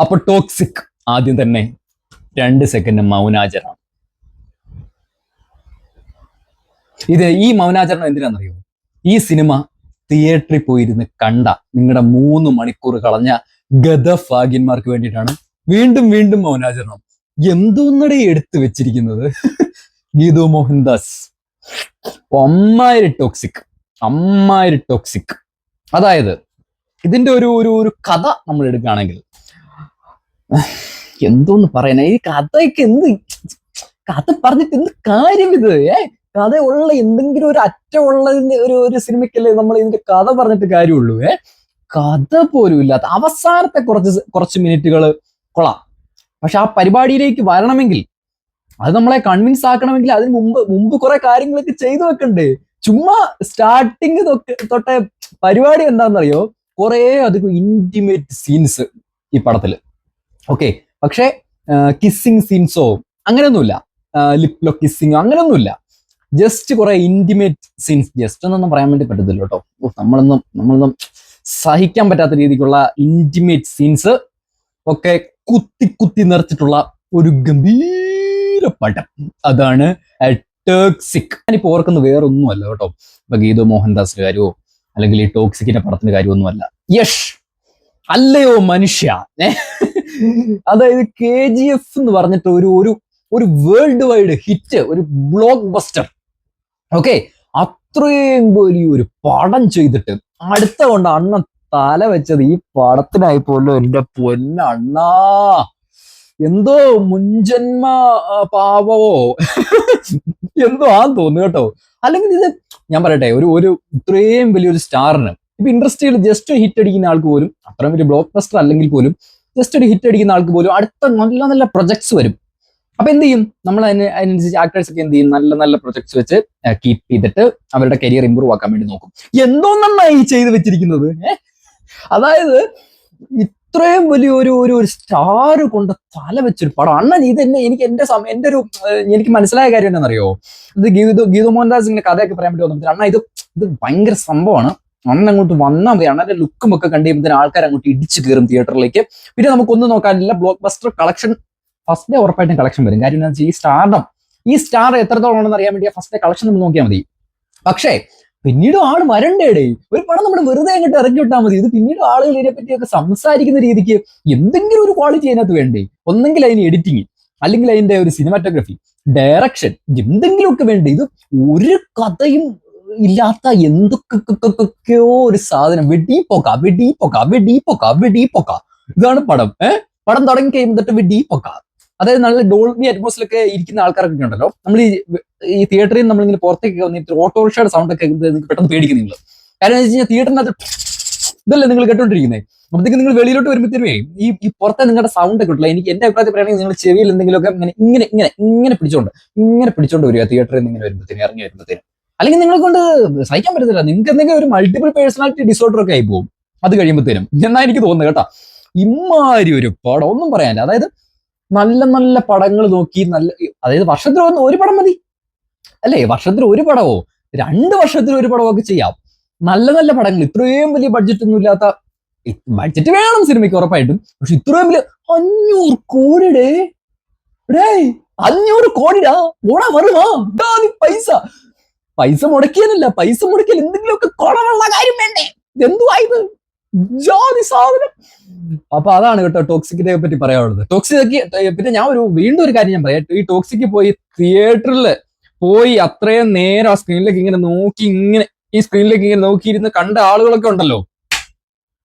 അപ്പൊ ടോക്സിക് ആദ്യം തന്നെ 2 സെക്കൻഡ് മൗനാചരണം. ഈ മൗനാചരണം എന്തിനാണെന്നറിയോ? ഈ സിനിമ തിയേറ്ററിൽ പോയിരുന്ന് കണ്ട നിങ്ങളുടെ 3 മണിക്കൂർ കളഞ്ഞ ഗതഭാഗ്യന്മാർക്ക് വേണ്ടിയിട്ടാണ്. വീണ്ടും വീണ്ടും മൗനാചരണം. എന്തോന്നടെ എടുത്തു വെച്ചിരിക്കുന്നത് ഗീതു മോഹൻദാസ്. അമ്മായിരി ടോക്സിക്. അതായത് ഇതിന്റെ ഒരു കഥ നമ്മൾ എടുക്കുകയാണെങ്കിൽ എന്തോന്ന് പറയാനാ, ഈ കഥയൊക്കെ കഥ പറഞ്ഞിട്ട് എന്ത് കാര്യം ഇത്? കഥയുള്ള എന്തെങ്കിലും ഒരു അറ്റമുള്ളതിന്റെ ഒരു സിനിമയ്ക്കല്ലേ നമ്മൾ ഇതിന്റെ കഥ പറഞ്ഞിട്ട് കാര്യമുള്ളൂ. കഥ പോലും ഇല്ലാത്ത അവസാനത്തെ കുറച്ച് മിനിറ്റുകൾ കൊള്ളാം. പക്ഷെ ആ പരിപാടിയിലേക്ക് വരണമെങ്കിൽ, അത് നമ്മളെ കൺവിൻസ് ആക്കണമെങ്കിൽ അതിന് മുമ്പ് കുറെ കാര്യങ്ങളൊക്കെ ചെയ്തു വെക്കണ്ടേ? ചുമ്മാ സ്റ്റാർട്ടിങ് തൊട്ടേ പരിപാടി എന്താണെന്നറിയോ? കുറെ അധികം ഇന്റിമേറ്റ് സീൻസ് ഈ പടത്തില്. ഓക്കെ, പക്ഷെ കിസ്സിങ് സീൻസോ അങ്ങനെയൊന്നുമില്ല, ലിപ് കിസ്സിങ്ങോ അങ്ങനെയൊന്നുമില്ല. ജസ്റ്റ് കുറെ ഇന്റിമേറ്റ് സീൻസ്. ജസ്റ്റ് എന്നൊന്നും പറയാൻ വേണ്ടി പറ്റത്തില്ല കേട്ടോ. നമ്മളൊന്നും സഹിക്കാൻ പറ്റാത്ത രീതിക്കുള്ള ഇന്റിമേറ്റ് സീൻസ് ഒക്കെ കുത്തി നിറച്ചിട്ടുള്ള ഒരു ഗംഭീര പടം. അതാണ് ടോക്സിക്. ഞാനിപ്പോ ഓർക്കുന്ന വേറൊന്നുമല്ല കേട്ടോ. ഇപ്പൊ ഗീതു മോഹൻദാസിന്റെ കാര്യമോ അല്ലെങ്കിൽ ഈ ടോക്സിക്കിന്റെ പടത്തിന്റെ കാര്യമൊന്നുമല്ല. യഷ് അല്ലയോ മനുഷ്യ. അതായത് KGF എന്ന് പറഞ്ഞിട്ട് ഒരു വേൾഡ് വൈഡ് ഹിറ്റ്, ഒരു ബ്ലോക്ക് ബസ്റ്റർ. ഓക്കെ, അത്രയും വലിയൊരു പടം ചെയ്തിട്ട് അടുത്ത കൊണ്ട് അണ്ണൻ തല വെച്ചത് ഈ പടത്തിനായി പോലും. എന്റെ പൊന്നണ്ണാ, എന്തോ മുൻജന്മ പാപവോ എന്തോ ആന്ന് തോന്നുന്നു കേട്ടോ. അല്ലെങ്കിൽ ഇത് ഞാൻ പറയട്ടെ, ഒരു ഇത്രയും വലിയൊരു സ്റ്റാറിന് ഇപ്പൊ ഇൻഡസ്ട്രിയിൽ ജസ്റ്റ് ഹിറ്റ് അടിക്കുന്ന ആൾക്ക് പോലും, അത്രയും വലിയ ബ്ലോക്ക് ബസ്റ്റർ അല്ലെങ്കിൽ പോലും ജസ്റ്റ് ഒരു ഹിറ്റ് അടിക്കുന്ന ആൾക്ക് പോലും അടുത്ത നല്ല നല്ല പ്രൊജക്ട്സ് വരും. അപ്പൊ എന്ത് ചെയ്യും നമ്മൾ? അതിനനുസരിച്ച് ആക്ടേഴ്സ് ഒക്കെ എന്ത് ചെയ്യും? നല്ല നല്ല പ്രൊജക്ട്സ് വെച്ച് കീപ്പ് ചെയ്തിട്ട് അവരുടെ കരിയർ ഇമ്പ്രൂവ് ആക്കാൻ വേണ്ടി നോക്കും. എന്തോ നന്നായി ചെയ്ത് വെച്ചിരിക്കുന്നത്. അതായത് ഇത്രയും വലിയ ഒരു സ്റ്റാർ കൊണ്ട് തല വെച്ചൊരു പടം. അണ്ണൻ ഇത് തന്നെ എനിക്ക് മനസ്സിലായ കാര്യം എന്താണെന്നറിയോ? ഇത് ഗീതു മോഹൻദാസിന്റെ കഥയൊക്കെ പറയാൻ വേണ്ടി വന്നപ്പോൾ അണ്ണ ഇത് ഭയങ്കര സംഭവമാണ്. അണ്ണൻ അങ്ങോട്ട് വന്നാൽ മതി. അണ്ണന്റെ ലുക്കും ഒക്കെ കണ്ടു കഴിയുമ്പോൾ ആൾക്കാർ അങ്ങോട്ട് ഇടിച്ചു കയറും തിയേറ്ററിലേക്ക്. പിന്നെ നമുക്കൊന്നും നോക്കാനില്ല, blockbuster collection first day ഉറപ്പായിട്ടും കളക്ഷൻ വരും. കാര്യം എന്താ വെച്ചാൽ ഈ സ്റ്റാർ എത്രത്തോളം ഉണ്ടെന്ന് അറിയാൻ വേണ്ടി ഫസ്റ്റ് ഡേ കളക്ഷൻ നമ്മൾ നോക്കിയാൽ മതി. പക്ഷേ പിന്നീട് ആള് വരണ്ടേടേ. ഒരു പടം നമ്മൾ വെറുതെ അങ്ങോട്ട് ഇറക്കി വിട്ടാൽ മതി. ഇത് പിന്നീട് ആളുകൾ ഇതിനെ പറ്റിയൊക്കെ സംസാരിക്കുന്ന രീതിക്ക് എന്തെങ്കിലും ഒരു ക്വാളിറ്റി അതിനകത്ത് വേണ്ടേ? ഒന്നെങ്കിൽ അതിന് എഡിറ്റിങ്, അല്ലെങ്കിൽ അതിന്റെ ഒരു സിനിമാറ്റോഗ്രഫി, ഡയറക്ഷൻ, എന്തെങ്കിലുമൊക്കെ വേണ്ടേ? ഇത് ഒരു കഥയും ഇല്ലാത്ത എന്തൊക്കെയോ ഒരു സാധനം. വെടിപ്പൊക്ക. ഇതാണ് പടം. പടം തുടങ്ങി കഴിയുമ്പോൾ വെടിപ്പൊക്ക. അതായത് നല്ല ഡോൾബി അറ്റ്മോസിലൊക്കെ ഇരിക്കുന്ന ആൾക്കാരൊക്കെ ഉണ്ടല്ലോ. നമ്മൾ ഈ തിയേറ്ററിൽ നിന്ന് നമ്മളിങ്ങനെ പുറത്തേക്ക് വന്നിട്ട് ഓട്ടോറിക്ഷയുടെ സൗണ്ട് ഒക്കെ നിങ്ങൾക്ക് പെട്ടെന്ന് പേടിക്കും നിങ്ങൾ. കാരണം എന്ന് വെച്ച് കഴിഞ്ഞാൽ തിയേറ്ററിനകത്ത് ഇതല്ലേ നിങ്ങൾ കേട്ടോണ്ടിരിക്കുന്നത്. അപ്പോഴത്തേക്ക് നിങ്ങൾ വെളിയിലോട്ട് വരുമ്പോഴത്തേനുമേ ഈ പുറത്തെ നിങ്ങളുടെ സൗണ്ട് ഒക്കെ ഉണ്ടല്ലോ. എനിക്ക് എന്റെ അഭിപ്രായത്തിൽ പറയുകയാണെങ്കിൽ നിങ്ങൾ ചെവിയിൽ എന്തെങ്കിലുമൊക്കെ ഇങ്ങനെ പിടിച്ചോണ്ട് വരിക തിയേറ്ററിൽ നിന്ന് ഇങ്ങനെ വരുമ്പോഴത്തേനും, ഇറങ്ങി വരുമ്പോഴത്തേനും. അല്ലെങ്കിൽ നിങ്ങളെ കൊണ്ട് സഹിക്കാൻ പറ്റത്തില്ല. നിങ്ങൾക്ക് എന്തെങ്കിലും ഒരു മൾട്ടിപ്പിൾ പേഴ്സണാലിറ്റി ഡിസോർഡർ ഒക്കെ ആയി പോകും അത് കഴിയുമ്പോഴത്തേനും എന്നാ എനിക്ക് തോന്നുന്നത് കേട്ടോ. ഇമ്മാതിരി ഒരു പടം ഒന്നും പറയാനില്ല. അതായത് നല്ല നല്ല പടങ്ങൾ നോക്കി അതായത് വർഷത്തിൽ ഒരു പടം മതി അല്ലേ? വർഷത്തിൽ ഒരു പടമോ 2 വർഷത്തിൽ ഒരു പടമോ ഒക്കെ ചെയ്യാം. നല്ല നല്ല പടങ്ങൾ, ഇത്രയും വലിയ ബഡ്ജറ്റ് ഒന്നും ഇല്ലാത്ത. ബഡ്ജറ്റ് വേണം സിനിമയ്ക്ക് ഉറപ്പായിട്ടും, പക്ഷെ ഇത്രയും വലിയ 500 കോടിയുടെ 500 കോടിയാ ഓടാ വരുവാ. പൈസ മുടക്കിയാലല്ല, പൈസ മുടക്കിയാൽ എന്തെങ്കിലുമൊക്കെ കുറവുള്ള കാര്യം വേണ്ടേ? എന്തുവായത് ജാതി സാധനം. അപ്പൊ അതാണ് കേട്ടോ ടോക്സിക്കിനെ പറ്റി പറയാനുള്ളത്. ടോക്സിക് പിന്നെ ഞാൻ വീണ്ടും ഒരു കാര്യം ഞാൻ പറയാം. ഈ ടോക്സിക്ക് പോയി തിയേറ്ററിൽ പോയി അത്രയും നേരം ആ സ്ക്രീനിലേക്ക് ഇങ്ങനെ നോക്കിയിരുന്ന് കണ്ട ആളുകളൊക്കെ ഉണ്ടല്ലോ.